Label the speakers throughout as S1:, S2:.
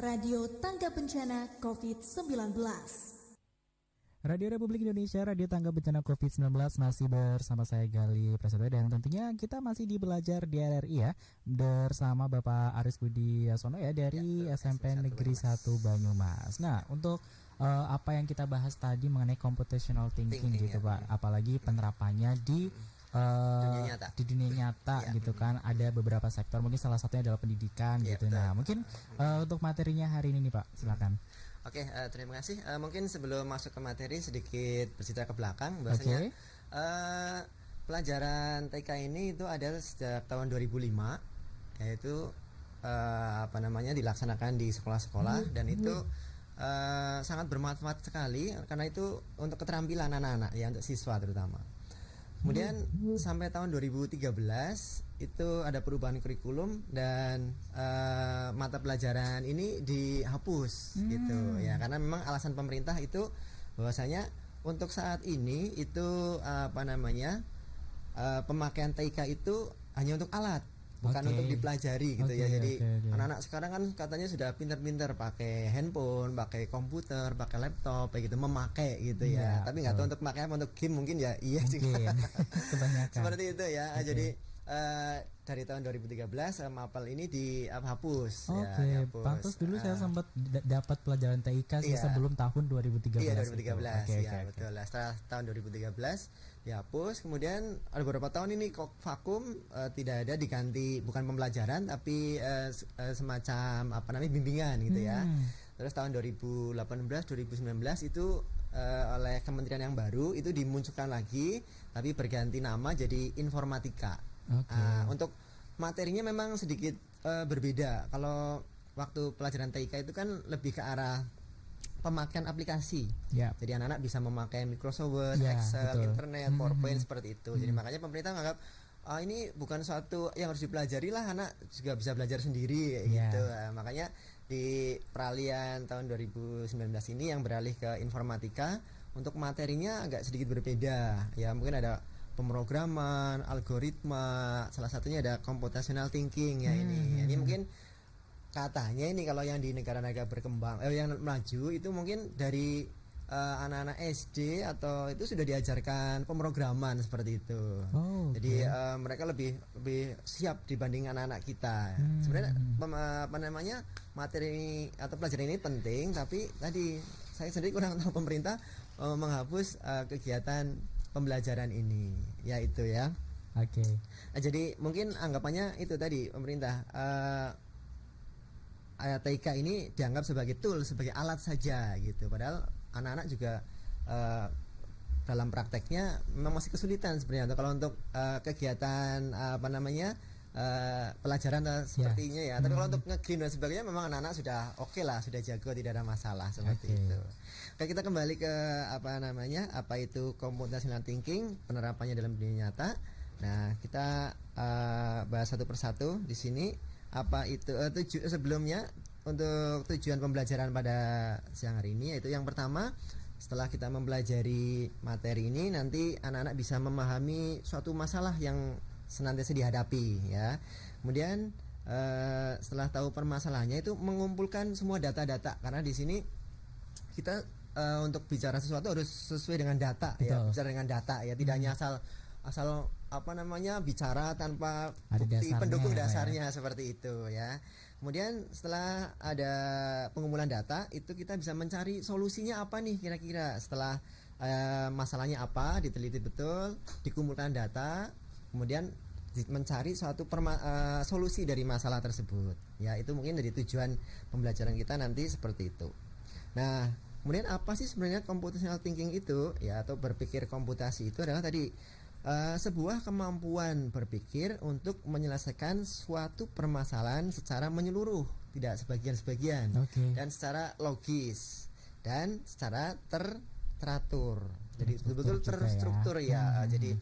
S1: Radio Tangga Bencana COVID-19.
S2: Radio Republik Indonesia, Radio Tangga Bencana COVID-19 masih bersama saya Gali Prasetyo, dan tentunya kita masih di Belajar di RRI ya, bersama Bapak Aris Budi Yasono ya dari SMP Negeri 1 Banyumas. Nah, untuk apa yang kita bahas tadi mengenai computational thinking gitu Pak, apalagi penerapannya di dunia nyata gitu kan, ada beberapa sektor, mungkin salah satunya adalah pendidikan gitu. Nah, mungkin untuk materinya hari ini nih Pak, silakan.
S3: Oke, terima kasih. Mungkin sebelum masuk ke materi sedikit bercerita ke belakang, bahwasanya pelajaran TK ini itu ada sejak tahun 2005, yaitu dilaksanakan di sekolah-sekolah, dan itu sangat bermanfaat sekali karena itu untuk keterampilan anak-anak ya, untuk siswa terutama. Kemudian sampai tahun 2013 itu ada perubahan kurikulum dan mata pelajaran ini dihapus gitu ya, karena memang alasan pemerintah itu bahwasanya untuk saat ini itu pemakaian TK itu hanya untuk alat, bukan untuk dipelajari gitu ya. Jadi anak-anak sekarang kan katanya sudah pintar-pintar pakai handphone, pakai komputer, pakai laptop kayak gitu, memakai gitu ya. Tapi nggak tahu untuk pakai apa, untuk game mungkin ya, iya juga. Seperti itu ya. Jadi dari tahun 2013 MAPEL ini dihapus.
S2: Pantas dulu saya sempat dapat pelajaran TIK sebelum tahun 2013.
S3: Iya, 2013. Betul lah. Setelah tahun 2013 dihapus, kemudian ada beberapa tahun ini kok vakum, tidak ada, diganti bukan pembelajaran tapi semacam bimbingan gitu ya. Terus tahun 2018 2019 itu oleh kementerian yang baru itu dimunculkan lagi, tapi berganti nama jadi informatika. Untuk materinya memang sedikit berbeda. Kalau waktu pelajaran TIK itu kan lebih ke arah pemakaian aplikasi. Jadi anak-anak bisa memakai Microsoft Word, Excel, internet, PowerPoint seperti itu. Jadi makanya pemerintah menganggap ini bukan suatu yang harus dipelajari lah, anak juga bisa belajar sendiri gitu. Makanya di peralihan tahun 2019 ini yang beralih ke informatika, untuk materinya agak sedikit berbeda. Ya mungkin ada pemrograman, algoritma, salah satunya ada computational thinking ya ini. Ini mungkin katanya ini kalau yang di negara-negara berkembang, yang maju itu mungkin dari anak-anak SD atau itu sudah diajarkan pemrograman seperti itu. Jadi mereka lebih siap dibanding anak-anak kita. Sebenarnya materi atau pelajaran ini penting, tapi tadi saya sendiri kurang tahu pemerintah menghapus kegiatan pembelajaran ini, yaitu ya. Nah, jadi mungkin anggapannya itu tadi pemerintah TIK ini dianggap sebagai tool, sebagai alat saja gitu. Padahal anak-anak juga dalam prakteknya memang masih kesulitan sebenarnya. Kalau untuk kegiatan pelajaran sepertinya ya. Tapi kalau untuk nge-game dan sebagainya memang anak-anak sudah oke lah, sudah jago, tidak ada masalah seperti itu. Oke, kita kembali ke apa itu computational thinking, penerapannya dalam dunia nyata. Nah, kita bahas satu persatu di sini. Apa itu sebelumnya untuk tujuan pembelajaran pada siang hari ini, yaitu yang pertama, setelah kita mempelajari materi ini, nanti anak-anak bisa memahami suatu masalah yang senantiasa dihadapi ya. Kemudian setelah tahu permasalahannya, itu mengumpulkan semua data-data, karena di sini kita untuk bicara sesuatu harus sesuai dengan data. Bicara dengan data ya, tidak hanya asal bicara tanpa bukti pendukung dasarnya seperti itu ya. Kemudian setelah ada pengumpulan data, itu kita bisa mencari solusinya apa nih kira-kira. Setelah masalahnya apa, diteliti betul, dikumpulkan data, kemudian mencari suatu solusi dari masalah tersebut. Ya, itu mungkin dari tujuan pembelajaran kita nanti seperti itu. Nah, kemudian apa sih sebenarnya computational thinking itu ya, atau berpikir komputasi itu adalah tadi sebuah kemampuan berpikir untuk menyelesaikan suatu permasalahan secara menyeluruh, tidak sebagian-sebagian, dan secara logis dan secara teratur. Jadi betul-betul terstruktur ya. Jadi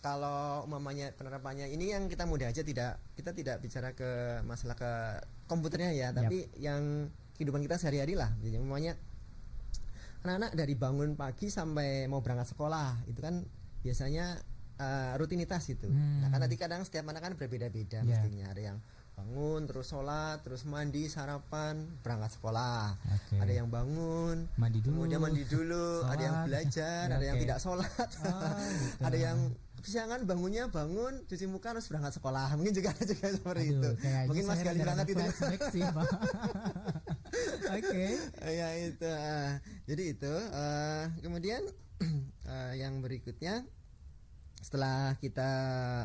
S3: kalau umpamanya penerapannya ini yang kita mudah aja, kita tidak bicara ke masalah ke komputernya ya, tapi yang kehidupan kita sehari-hari lah. Jadi umpamanya anak-anak dari bangun pagi sampai mau berangkat sekolah itu kan biasanya rutinitas itu. Nah, kan tadi kadang setiap anak kan berbeda-beda mestinya. Ada yang bangun terus sholat terus mandi sarapan berangkat sekolah.
S2: Oke.
S3: Ada yang bangun
S2: Mandi dulu.
S3: kemudian mandi dulu, ada yang
S2: sholat.
S3: belajar,
S2: Ya,
S3: ada yang
S2: oke.
S3: tidak sholat,
S2: gitu.
S3: ada yang kesiangan bangun cuci muka harus berangkat sekolah, mungkin juga ada juga seperti
S2: Aduh,
S3: itu.
S2: kayaknya
S3: Mungkin Mas
S2: saya
S3: Gali
S2: rada-rada
S3: banget itu.
S2: flashback sih, Pak. Oke.
S3: Ya itu, jadi itu kemudian yang berikutnya setelah kita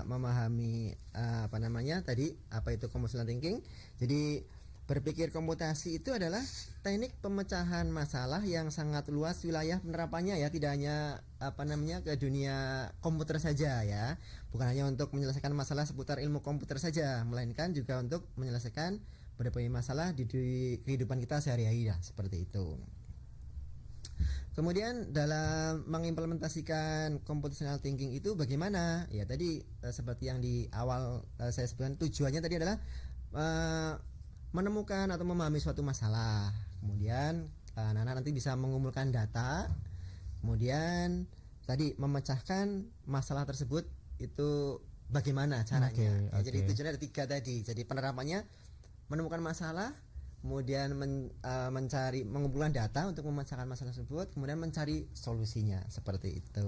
S3: memahami apa namanya tadi apa itu computational thinking, jadi berpikir komputasi itu adalah teknik pemecahan masalah yang sangat luas wilayah penerapannya ya, tidak hanya apa namanya ke dunia komputer saja ya, bukan hanya untuk menyelesaikan masalah seputar ilmu komputer saja, melainkan juga untuk menyelesaikan berbagai masalah di kehidupan kita sehari-hari ya, seperti itu. Kemudian dalam mengimplementasikan computational thinking itu bagaimana? Ya tadi seperti yang di awal saya sebutkan, tujuannya tadi adalah menemukan atau memahami suatu masalah. Kemudian anak-anak nanti bisa mengumpulkan data. Kemudian tadi memecahkan masalah tersebut itu bagaimana caranya. Ya, jadi tujuannya ada 3 tadi. Jadi penerapannya menemukan masalah, kemudian mencari mengumpulkan data untuk memecahkan masalah tersebut, kemudian mencari solusinya, seperti itu.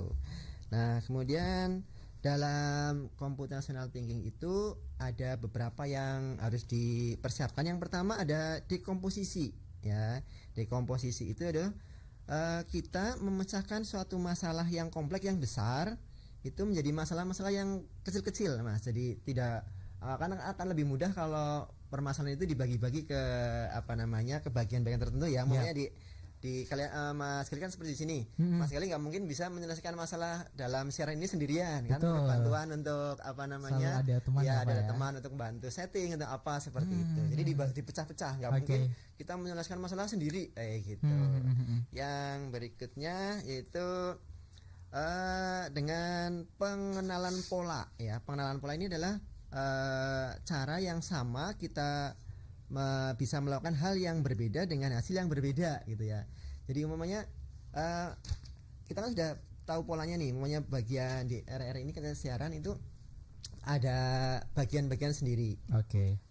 S3: Nah, kemudian dalam computational thinking itu ada beberapa yang harus dipersiapkan. Yang pertama ada dekomposisi ya. Dekomposisi itu adalah kita memecahkan suatu masalah yang kompleks yang besar itu menjadi masalah-masalah yang kecil-kecil, Mas. Jadi tidak karena akan lebih mudah kalau permasalahan itu dibagi-bagi ke apa namanya ke bagian-bagian tertentu ya. Makanya di kalian Mas Gali kan seperti di sini. Mas Gali nggak mungkin bisa menyelesaikan masalah dalam siaran ini sendirian kan.
S2: Betul.
S3: Bantuan untuk apa namanya?
S2: Selalu ada teman
S3: ya,
S2: apa
S3: ada
S2: ya?
S3: teman untuk bantu setting atau apa seperti itu. Jadi dipecah-pecah, nggak mungkin kita menyelesaikan masalah sendiri gitu. Yang berikutnya yaitu dengan pengenalan pola ya. Pengenalan pola ini adalah cara yang sama kita bisa melakukan hal yang berbeda dengan hasil yang berbeda gitu ya. Jadi umumnya kita kan sudah tahu polanya nih, umumnya bagian di RR ini kita siaran itu ada bagian-bagian sendiri.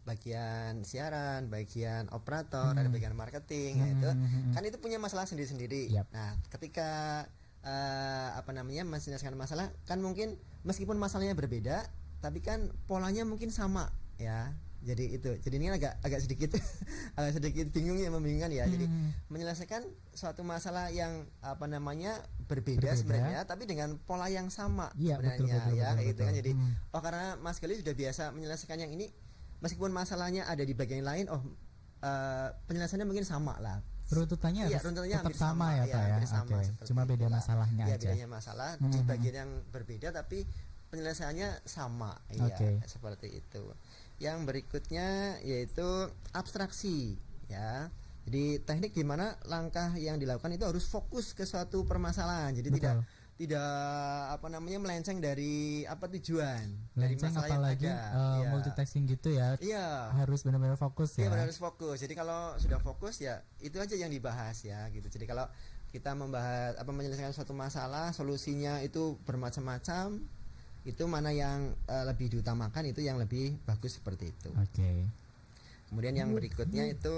S3: Bagian siaran, bagian operator, ada bagian marketing gitu. Kan itu punya masalah sendiri-sendiri. Nah, ketika apa namanya menyelesaikan masalah kan mungkin meskipun masalahnya berbeda tapi kan polanya mungkin sama ya. Jadi itu. Jadi ini agak sedikit agak sedikit bingung ya, membingungkan ya. Jadi menyelesaikan suatu masalah yang apa namanya berbeda sebenarnya tapi dengan pola yang sama sebenarnya ya kayak gitu kan. Jadi karena Mas Gali sudah biasa menyelesaikan yang ini meskipun masalahnya ada di bagian lain, penyelesaiannya mungkin sama lah.
S2: Runtutannya tetap sama ya, Pak ya. Cuma beda masalahnya aja.
S3: Bedanya masalah di bagian yang berbeda tapi penyelesaiannya sama ya, seperti itu. Yang berikutnya yaitu abstraksi ya. Jadi teknik di mana langkah yang dilakukan itu harus fokus ke suatu permasalahan. Jadi tidak apa namanya melenceng dari apa tujuan dari masalah
S2: apalagi
S3: yang ada.
S2: Multitasking gitu ya.
S3: Iya.
S2: Harus benar-benar fokus ya.
S3: Iya, harus fokus. Jadi kalau sudah fokus ya itu aja yang dibahas ya gitu. Jadi kalau kita membahas menyelesaikan suatu masalah, solusinya itu bermacam-macam, itu mana yang lebih diutamakan, itu yang lebih bagus seperti itu. Kemudian yang berikutnya itu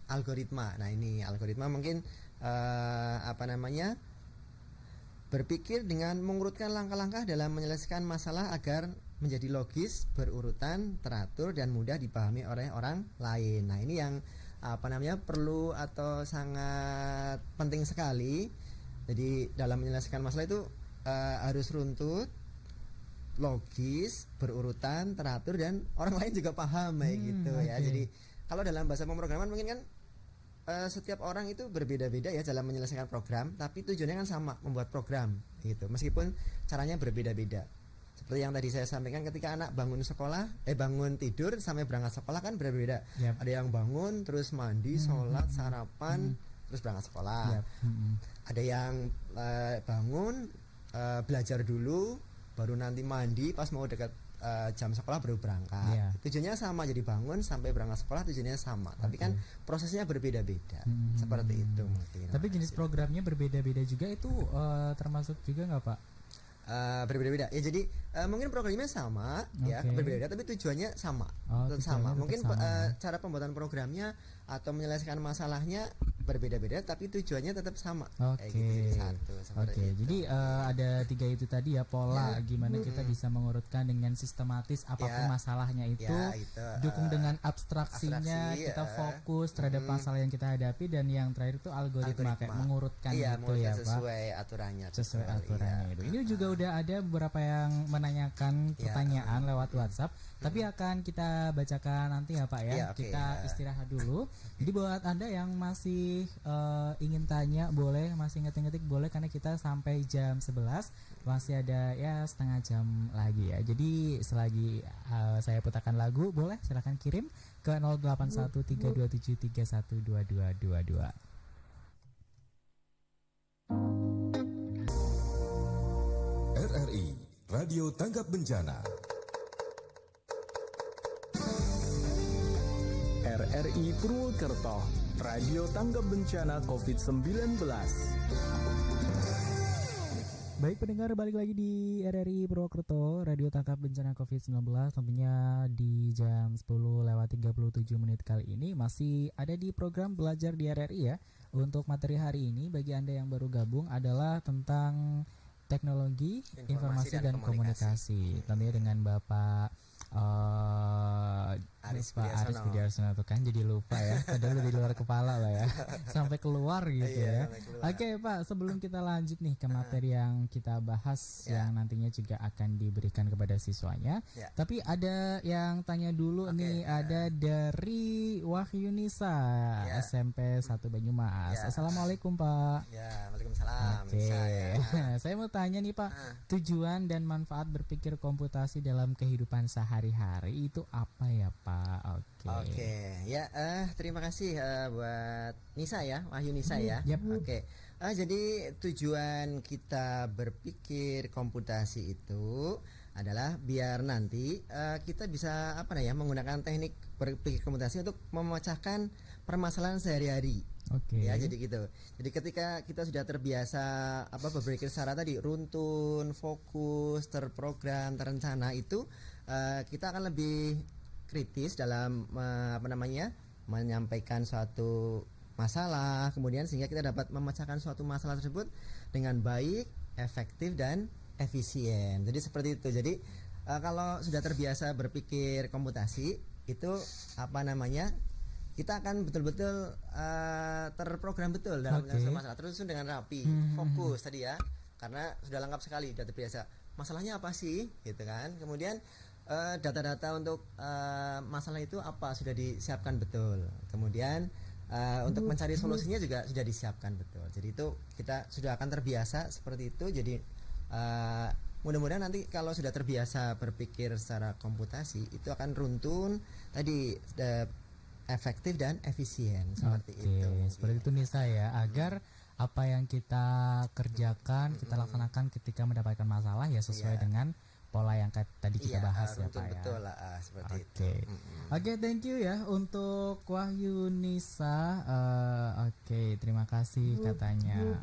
S3: algoritma. Nah ini algoritma mungkin apa namanya berpikir dengan mengurutkan langkah-langkah dalam menyelesaikan masalah agar menjadi logis, berurutan, teratur dan mudah dipahami oleh orang lain. Nah ini yang apa namanya perlu atau sangat penting sekali. Jadi dalam menyelesaikan masalah itu harus runtut, logis, berurutan, teratur dan orang lain juga paham kayak gitu ya. Jadi kalau dalam bahasa pemrograman mungkin kan setiap orang itu berbeda-beda ya dalam menyelesaikan program, tapi tujuannya kan sama, membuat program gitu. Meskipun caranya berbeda-beda. Seperti yang tadi saya sampaikan, ketika anak bangun tidur sampai berangkat sekolah kan berbeda. Ada yang bangun terus mandi, sholat, sarapan, terus berangkat sekolah. Ada yang bangun belajar dulu baru nanti mandi pas mau dekat jam sekolah baru berangkat. Tujuannya sama, jadi bangun sampai berangkat sekolah tujuannya sama, tapi kan prosesnya berbeda-beda. Seperti itu mungkin.
S2: Tapi jenis programnya berbeda-beda juga itu termasuk juga nggak Pak?
S3: berbeda-beda. Ya jadi mungkin programnya sama ya, berbeda tapi tujuannya sama. Tetap sama. Mungkin cara pembuatan programnya atau menyelesaikan masalahnya berbeda-beda tapi tujuannya tetap sama.
S2: Oke. Jadi ada 3 itu tadi ya, pola gimana kita bisa mengurutkan dengan sistematis apapun masalahnya itu, dukung dengan abstraksinya, kita fokus terhadap masalah yang kita hadapi, dan yang terakhir itu algoritma kayak mengurutkan gitu ya Pak.
S3: Sesuai aturannya.
S2: Sesuai aturannya itu. Ini juga udah ada beberapa yang menanyakan pertanyaan lewat WhatsApp, tapi akan kita bacakan nanti ya Pak ya. Kita istirahat dulu. Jadi buat Anda yang masih ingin tanya boleh, masih ngetik-ngetik boleh, karena kita sampai jam 11 masih ada ya setengah jam lagi ya. Jadi selagi saya putarkan lagu, boleh silakan kirim ke 081327312222.
S4: RRI Radio Tanggap Bencana.
S5: RRI Purwokerto, Radio Tanggap Bencana COVID-19.
S2: Baik pendengar, balik lagi di RRI Purwokerto, Radio Tangkap Bencana COVID-19. Tentunya di jam 10:37 kali ini masih ada di program Belajar di RRI ya. Untuk materi hari ini bagi Anda yang baru gabung adalah tentang teknologi, informasi dan komunikasi. Tentunya dengan Bapak Aris Budiarsono tuh kan jadi lupa ya, padahal di luar kepala lah ya, sampai keluar gitu ya. Oke Pak, sebelum kita lanjut nih ke materi yang kita bahas yang nantinya juga akan diberikan kepada siswanya, tapi ada yang tanya dulu nih, ada dari Wahyunisa SMP 1 Banyumas. Assalamualaikum Pak.
S3: Ya, waalaikumsalam.
S2: Saya mau tanya nih Pak, tujuan dan manfaat berpikir komputasi dalam kehidupan sehari-hari itu apa ya Pak?
S3: Oke. Ya, terima kasih buat Nisa ya, Wahyu Nisa ya. Oke. Jadi tujuan kita berpikir komputasi itu adalah biar nanti kita bisa menggunakan teknik berpikir komputasi untuk memecahkan permasalahan sehari-hari. Ya, jadi gitu. Jadi ketika kita sudah terbiasa berpikir secara tadi runtun, fokus, terprogram, terencana, itu kita akan lebih kritis dalam menyampaikan suatu masalah, kemudian sehingga kita dapat memecahkan suatu masalah tersebut dengan baik, efektif dan efisien. Jadi seperti itu. Jadi kalau sudah terbiasa berpikir komputasi itu kita akan betul-betul terprogram betul dalam menyelesaikan masalah, tersusun dengan rapi, fokus tadi ya, karena sudah lengkap sekali, sudah terbiasa. Masalahnya apa sih, gitu kan? Kemudian data-data untuk masalah itu apa sudah disiapkan betul. Kemudian untuk mencari solusinya juga sudah disiapkan betul. Jadi itu kita sudah akan terbiasa seperti itu. Jadi mudah-mudahan nanti kalau sudah terbiasa berpikir secara komputasi itu akan runtun tadi, efektif dan efisien seperti itu.
S2: Seperti itu Nisa ya, agar apa yang kita kerjakan, kita laksanakan ketika mendapatkan masalah ya sesuai dengan pola yang tadi kita bahas ya Pak ya.
S3: Betul lah, seperti itu.
S2: Oke, thank you ya untuk Wahyu Nisa. Terima kasih katanya.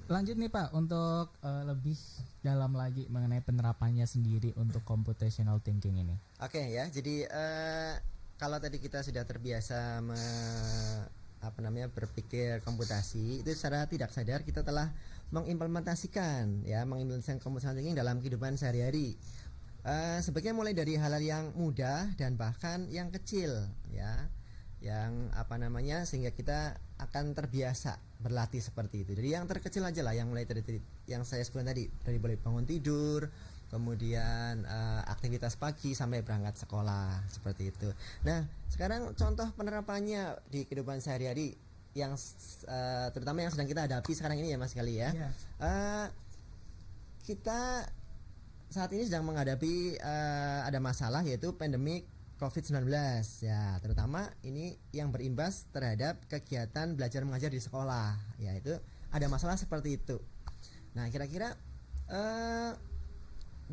S2: Lanjut nih Pak, untuk lebih dalam lagi mengenai penerapannya sendiri untuk computational thinking ini.
S3: Oke ya, jadi kalau tadi kita sudah terbiasa berpikir komputasi, itu secara tidak sadar kita telah mengimplementasikan computational thinking dalam kehidupan sehari-hari. Sebagian mulai dari hal-hal yang mudah dan bahkan yang kecil ya, yang sehingga kita akan terbiasa berlatih seperti itu. Jadi yang terkecil aja lah, yang mulai dari yang saya sebutkan tadi, dari mulai bangun tidur, kemudian aktivitas pagi sampai berangkat sekolah, seperti itu. Nah, sekarang contoh penerapannya di kehidupan sehari-hari yang terutama yang sedang kita hadapi sekarang ini ya Mas Gali ya. Kita saat ini sedang menghadapi ada masalah, yaitu pandemik COVID-19 ya, terutama ini yang berimbas terhadap kegiatan belajar mengajar di sekolah, yaitu ada masalah seperti itu. Nah, kira-kira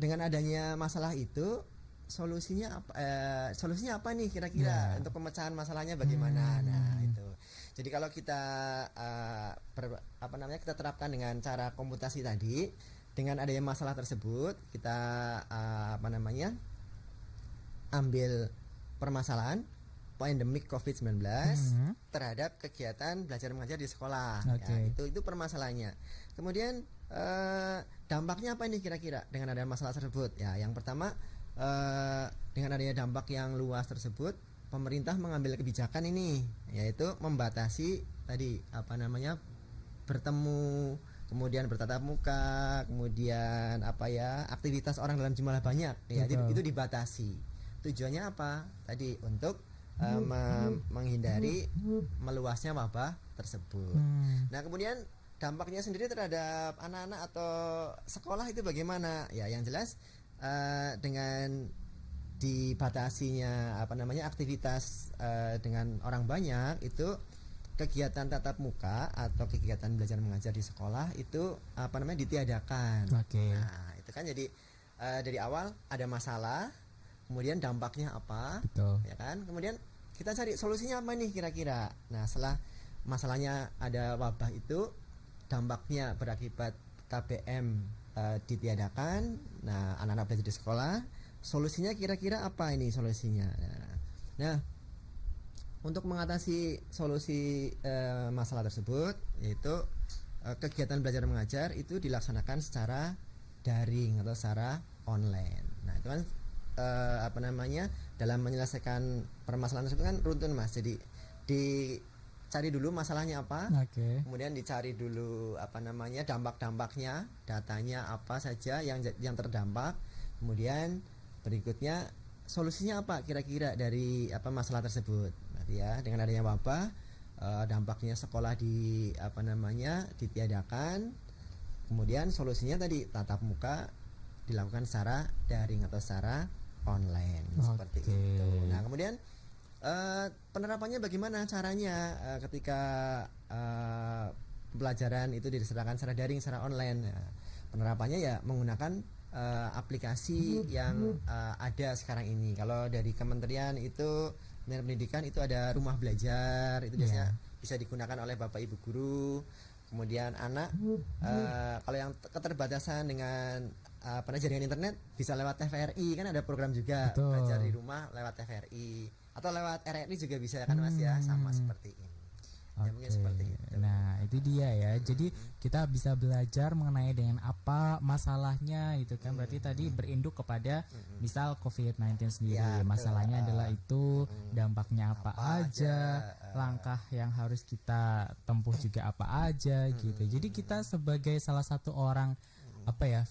S3: dengan adanya masalah itu solusinya apa nih kira-kira untuk pemecahan masalahnya bagaimana? Nah, itu. Jadi kalau kita kita terapkan dengan cara komputasi tadi, dengan adanya masalah tersebut kita ambil permasalahan pandemik COVID-19 terhadap kegiatan belajar mengajar di sekolah.
S2: Oke.
S3: Ya, itu permasalahannya. Kemudian dampaknya apa ini kira-kira dengan adanya masalah tersebut? Ya, yang pertama dengan adanya dampak yang luas tersebut, pemerintah mengambil kebijakan ini, yaitu membatasi tadi bertemu, kemudian bertatap muka, kemudian aktivitas orang dalam jumlah banyak, ya itu dibatasi. Tujuannya apa? Tadi untuk menghindari meluasnya wabah tersebut. Nah, kemudian dampaknya sendiri terhadap anak-anak atau sekolah itu bagaimana? Ya, yang jelas dengan dibatasinya aktivitas dengan orang banyak, itu kegiatan tatap muka atau kegiatan belajar mengajar di sekolah itu ditiadakan. Nah, itu kan jadi dari awal ada masalah, kemudian dampaknya apa?
S2: Betul.
S3: Ya kan? Kemudian kita cari solusinya apa nih kira-kira. Nah, setelah masalahnya ada wabah itu, dampaknya berakibat KBM ditiadakan. Nah, anak-anak belajar di sekolah, solusinya kira-kira apa ini solusinya? Nah, untuk mengatasi solusi masalah tersebut, yaitu kegiatan belajar mengajar itu dilaksanakan secara daring atau secara online. Nah, itu kan dalam menyelesaikan permasalahan tersebut kan runtun, Mas. Jadi dicari dulu masalahnya apa, kemudian dicari dulu dampak-dampaknya, datanya apa saja yang terdampak, kemudian berikutnya solusinya apa kira-kira dari masalah tersebut. Nanti ya, dengan adanya wabah, dampaknya sekolah ditiadakan, kemudian solusinya tadi tatap muka dilakukan secara daring atau secara online, seperti itu. Nah, kemudian penerapannya bagaimana caranya ketika pembelajaran itu diserahkan secara daring, secara online? Nah, penerapannya ya menggunakan aplikasi yang ada sekarang ini. Kalau dari Kementerian Pendidikan itu ada rumah belajar, itu biasanya bisa digunakan oleh Bapak Ibu guru. Kemudian anak kalau yang keterbatasan dengan jaringan internet bisa lewat TVRI, kan ada program juga. Betul. Belajar di rumah lewat TVRI atau lewat RRI juga bisa kan Mas ya, sama seperti ini. Ya, mungkin seperti itu.
S2: Nah, itu dia ya. Jadi kita bisa belajar mengenai dengan apa masalahnya itu kan. Berarti tadi berinduk kepada misal COVID-19 sendiri. Ya, masalahnya adalah itu, dampaknya apa aja, langkah yang harus kita tempuh juga apa aja gitu. Jadi kita sebagai salah satu orang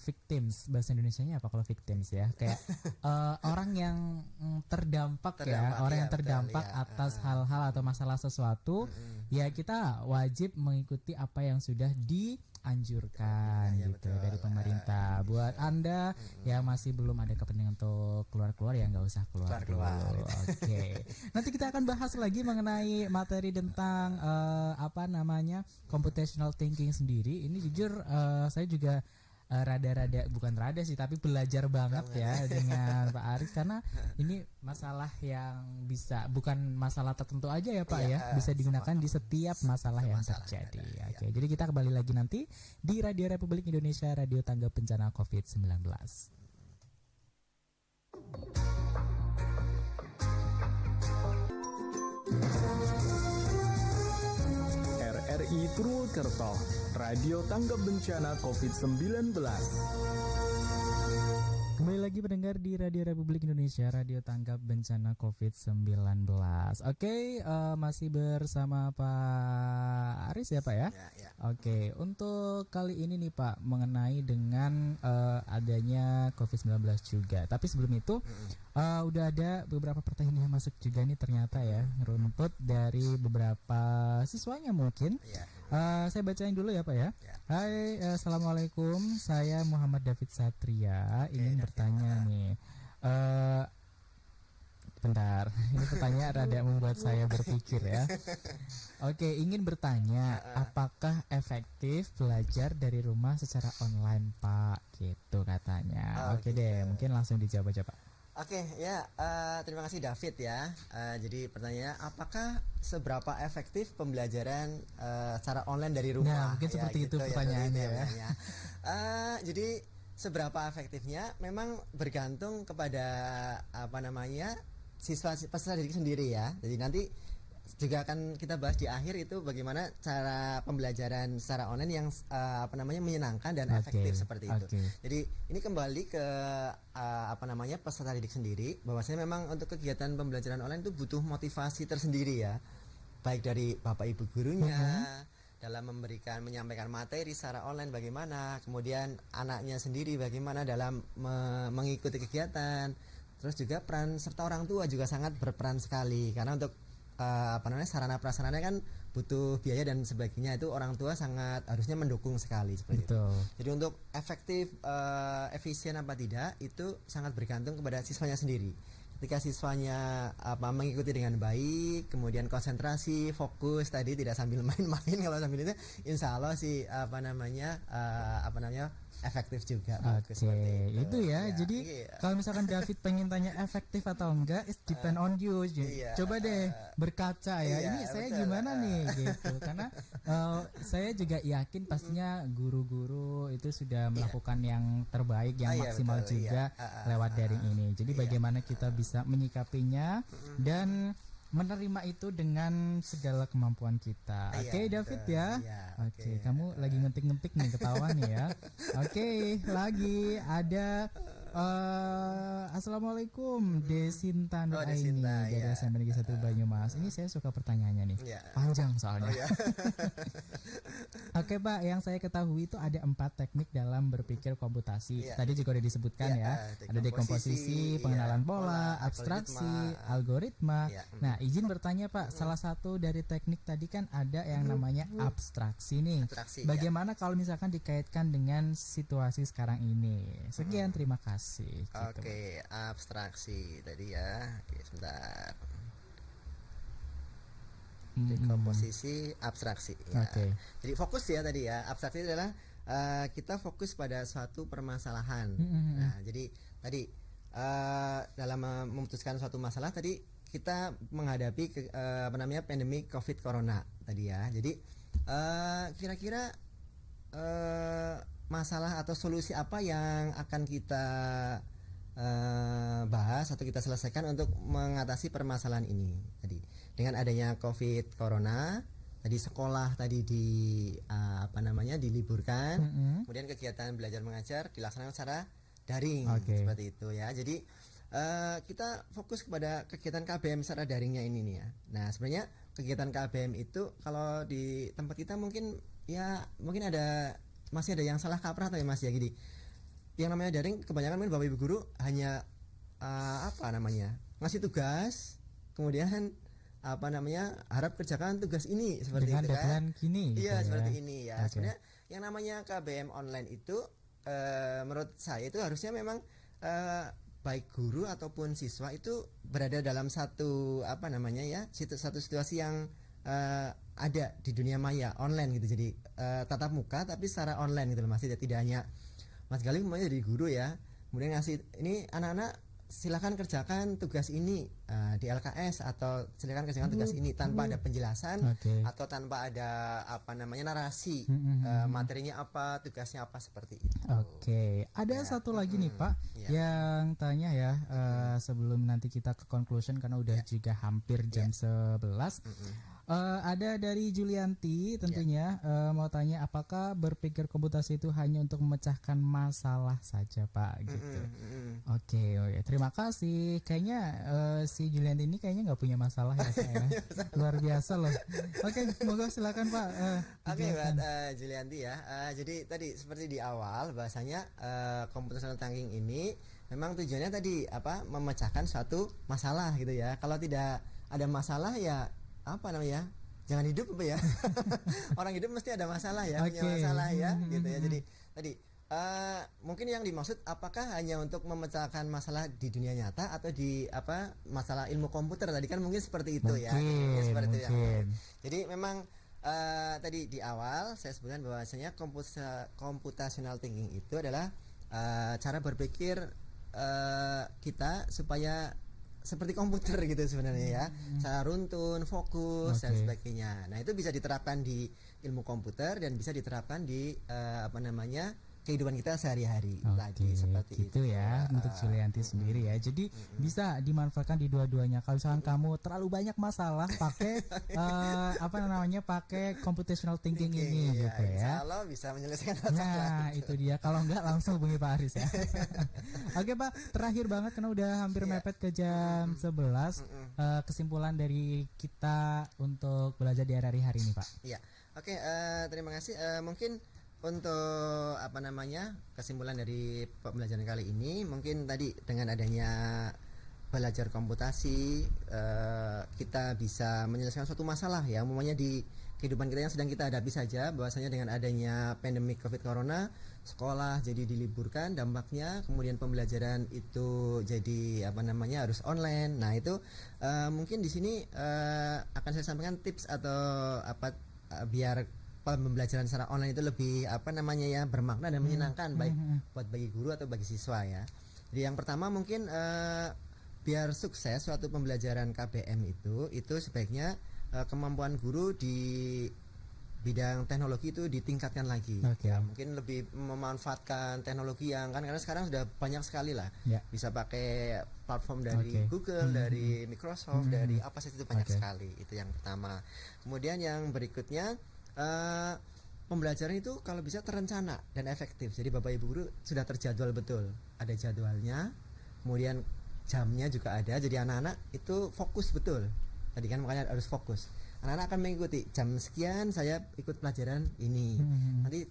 S2: victims, bahasa Indonesianya apa kalau victims ya, kayak orang yang terdampak ya, orang yang terdampak atas hal-hal atau masalah sesuatu, ya kita wajib mengikuti apa yang sudah dianjurkan gitu dari pemerintah. Buat Anda yang masih belum ada kepentingan untuk keluar-keluar, ya nggak usah keluar. Oke. Nanti kita akan bahas lagi mengenai materi tentang computational thinking sendiri. Ini jujur saya juga tapi belajar banget ya dengan Pak Aris, karena ini masalah yang bukan masalah tertentu aja ya Pak bisa digunakan di setiap masalah yang terjadi. Oke, jadi kita kembali lagi nanti di Radio Republik Indonesia, Radio Tanggap Bencana COVID-19.
S5: RRI Purwokerto, Radio Tanggap Bencana COVID-19.
S2: Kembali lagi mendengar di Radio Republik Indonesia, Radio Tanggap Bencana COVID-19. Oke, masih bersama Pak Aris ya Pak ya? Ya. Oke, untuk kali ini nih Pak, mengenai dengan adanya COVID-19 juga. Tapi sebelum itu, udah ada beberapa pertanyaan yang masuk juga nih ternyata ya, rumput dari beberapa siswanya mungkin. Saya bacain dulu ya Pak ya. Hai, assalamualaikum. Saya Muhammad David Satria, ingin bertanya nih. Bentar, ini pertanyaan rada membuat saya berpikir ya. Oke, ingin bertanya, apakah efektif belajar dari rumah secara online Pak? Gitu katanya. Oke deh, mungkin langsung dijawab aja Pak.
S3: Oke, ya, terima kasih David ya. Jadi pertanyaannya, apakah seberapa efektif pembelajaran secara online dari rumah?
S2: Nah, mungkin seperti itu pertanyaannya ya.
S3: Jadi seberapa efektifnya memang bergantung kepada apa namanya siswa peserta didik sendiri ya. Jadi nanti juga akan kita bahas di akhir itu bagaimana cara pembelajaran secara online yang apa namanya menyenangkan dan efektif seperti itu. Jadi ini kembali ke apa namanya peserta didik sendiri, bahwasanya memang untuk kegiatan pembelajaran online itu butuh motivasi tersendiri ya, baik dari bapak ibu gurunya dalam menyampaikan materi secara online bagaimana, kemudian anaknya sendiri bagaimana dalam mengikuti kegiatan, terus juga peran serta orang tua juga sangat berperan sekali, karena untuk apa namanya sarana prasarananya kan butuh biaya dan sebagainya, itu orang tua sangat harusnya mendukung sekali seperti itu. Jadi untuk efektif efisien apa tidak itu sangat bergantung kepada siswanya sendiri. Ketika siswanya mengikuti dengan baik, kemudian konsentrasi, fokus tadi, tidak sambil main-main, kalau sambil itu insya Allah sih apa namanya efektif juga.
S2: Itu ya. Jadi kalau misalkan David pengen tanya efektif atau enggak, it depend on you. Coba deh berkaca ya. Ini saya gimana nih gitu. Karena saya juga yakin pastinya guru-guru itu sudah melakukan yang terbaik, yang maksimal juga lewat daring ini. Jadi bagaimana kita bisa menyikapinya dan menerima itu dengan segala kemampuan kita. Oke, David ya. Oke, kamu lagi ngetik-ngetik nih, ketawa nih ya. Oke, lagi ada Assalamualaikum Desinta Nuraini dari SMA Negeri 1 Banyumas. Ini saya suka pertanyaannya nih. Panjang soalnya. Oke, Pak, yang saya ketahui itu ada 4 teknik dalam berpikir komputasi. Tadi juga udah disebutkan ya. Ada dekomposisi, pengenalan pola, abstraksi, algoritma. Nah, izin bertanya Pak, salah satu dari teknik tadi kan ada yang namanya abstraksi nih. Bagaimana kalau misalkan dikaitkan dengan situasi sekarang ini? Sekian, terima kasih.
S3: Oke, abstraksi tadi ya. Oke, sebentar. Dekomposisi, abstraksi ya. Jadi fokus ya tadi ya. Abstraksi adalah kita fokus pada suatu permasalahan. Nah, jadi tadi dalam memutuskan suatu masalah tadi kita menghadapi pandemi COVID Corona tadi ya. Jadi kira-kira masalah atau solusi apa yang akan kita bahas atau kita selesaikan untuk mengatasi permasalahan ini tadi. Dengan adanya COVID Corona, tadi sekolah tadi diliburkan, kemudian kegiatan belajar mengajar dilaksanakan secara daring seperti itu ya. Jadi kita fokus kepada kegiatan KBM secara daringnya ini nih ya. Nah, sebenarnya kegiatan KBM itu kalau di tempat kita mungkin masih ada yang salah kaprah atau ya Mas ya, gini. Yang namanya daring kebanyakan Bapak Ibu guru hanya ngasih tugas, kemudian harap kerjakan tugas ini seperti
S2: dengan
S3: itu kan.
S2: Gini,
S3: iya
S2: gitu
S3: seperti
S2: ya.
S3: ini ya. Sebenarnya yang namanya KBM online itu menurut saya itu harusnya memang baik guru ataupun siswa itu berada dalam satu satu situasi yang ada di dunia maya online gitu. Jadi tatap muka tapi secara online gitu loh Mas. Tidak hanya Mas Galih umpamanya jadi guru ya, kemudian ngasih ini anak-anak silakan kerjakan tugas ini di LKS atau silakan kerjakan tugas ini tanpa ada penjelasan atau tanpa ada narasi materinya apa, tugasnya apa, seperti itu.
S2: Ada satu lagi nih Pak yang tanya ya sebelum nanti kita ke conclusion karena udah juga hampir jam 11. Ada dari Julianti tentunya mau tanya, apakah berpikir komputasi itu hanya untuk memecahkan masalah saja Pak gitu. Oke, terima kasih. Kayaknya si Julianti ini kayaknya nggak punya masalah ya Pak ya. Luar biasa loh. Semoga silakan Pak.
S3: Buat Julianti ya. Jadi tadi seperti di awal bahasanya computational thinking ini memang tujuannya tadi memecahkan suatu masalah gitu ya. Kalau tidak ada masalah ya jangan hidup ya. Orang hidup mesti ada masalah ya, punya masalah ya gitu ya. Jadi tadi mungkin yang dimaksud apakah hanya untuk memecahkan masalah di dunia nyata atau di masalah ilmu komputer tadi kan mungkin seperti itu ya. Seperti itu ya. Jadi memang tadi di awal saya sebutkan bahwasanya computational thinking itu adalah cara berpikir kita supaya seperti komputer gitu sebenarnya ya, cara runtun, fokus dan sebagainya. Nah itu bisa diterapkan di ilmu komputer dan bisa diterapkan di kehidupan kita sehari-hari lagi seperti
S2: gitu
S3: itu
S2: ya untuk Julianti sendiri ya. Jadi bisa dimanfaatkan di dua-duanya. Kalau misalkan kamu terlalu banyak masalah pakai pakai computational thinking ini gitu ya.
S3: Insya Allah bisa menyelesaikan masalah.
S2: Nah itu dia. Kalau enggak langsung hubungi Pak Aris ya. Oke Pak, terakhir banget karena udah hampir mepet ke jam 11. Kesimpulan dari kita untuk belajar di RRI hari ini Pak.
S3: Iya. Oke, terima kasih. Mungkin untuk kesimpulan dari pembelajaran kali ini, mungkin tadi dengan adanya belajar komputasi kita bisa menyelesaikan suatu masalah ya, umumnya di kehidupan kita yang sedang kita hadapi saja. Bahwasanya dengan adanya pandemi COVID Corona, sekolah jadi diliburkan dampaknya, kemudian pembelajaran itu jadi harus online. Nah itu mungkin di sini akan saya sampaikan tips atau biar pembelajaran secara online itu lebih bermakna dan menyenangkan baik buat bagi guru atau bagi siswa ya. Jadi yang pertama mungkin biar sukses suatu pembelajaran KBM itu sebaiknya kemampuan guru di bidang teknologi itu ditingkatkan lagi. Ya, mungkin lebih memanfaatkan teknologi yang karena sekarang sudah banyak sekali lah. Bisa pakai platform dari Google, dari Microsoft, dari apa saja itu banyak sekali. Itu yang pertama. Kemudian yang berikutnya pembelajaran itu kalau bisa terencana dan efektif. Jadi Bapak Ibu guru sudah terjadwal betul, ada jadwalnya, kemudian jamnya juga ada. Jadi anak-anak itu fokus betul. Tadi kan makanya harus fokus. Anak-anak akan mengikuti jam sekian saya ikut pelajaran ini. Nanti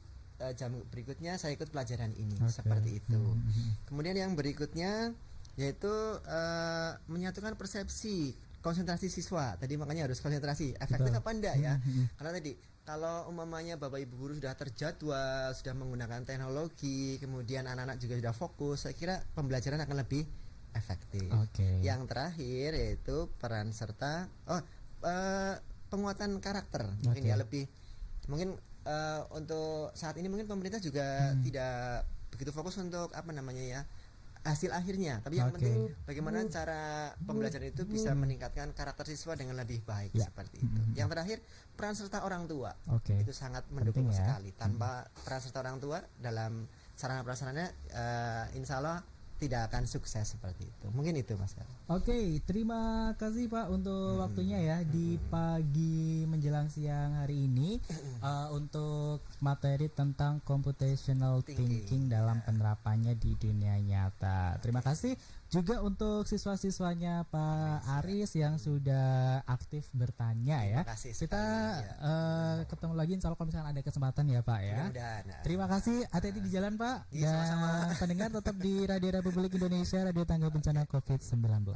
S3: jam berikutnya saya ikut pelajaran ini. Seperti itu. Kemudian yang berikutnya yaitu menyatukan persepsi konsentrasi siswa. Tadi makanya harus konsentrasi. Efektif apa enggak ya? Karena tadi kalau umpamanya Bapak Ibu guru sudah terjadwal, sudah menggunakan teknologi, kemudian anak-anak juga sudah fokus, saya kira pembelajaran akan lebih efektif. Yang terakhir yaitu peran serta penguatan karakter. Mungkin ya lebih mungkin untuk saat ini mungkin pemerintah juga tidak begitu fokus untuk hasil akhirnya, tapi yang penting bagaimana cara pembelajaran itu bisa meningkatkan karakter siswa dengan lebih baik seperti itu. Yang terakhir peran serta orang tua itu sangat mendukung sekali. Tanpa peran serta orang tua dalam sarana prasarana insya Allah tidak akan sukses seperti itu. Mungkin itu Mas.
S2: Terima kasih Pak untuk waktunya ya di pagi menjelang siang hari ini untuk materi tentang computational thinking dalam penerapannya di dunia nyata. Terima kasih juga untuk siswa-siswanya Pak Aris yang sudah aktif bertanya ya. Kita ketemu lagi insya Allah kalau misalkan ada kesempatan ya Pak ya. Terima kasih, hati-hati di jalan Pak. Dan pendengar tetap di Radio Republik Indonesia, Radio Tangga Bencana COVID-19.